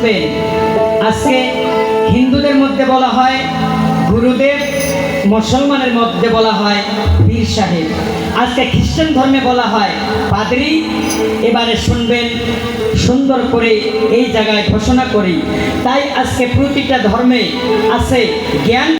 শুনবেন। আজকে হিন্দুদের মধ্যে বলা হয় গুরুদেব, মুসলমানের মধ্যে বলা হয় পীর সাহেব, আজকে খ্রিস্টান ধর্মে বলা হয় পাদ্রী। এবারে শুনবেন সুন্দর করে এই জায়গায় ঘোষণা করি। তাই আজকে প্রতিটা ধর্মে আছে জ্ঞান।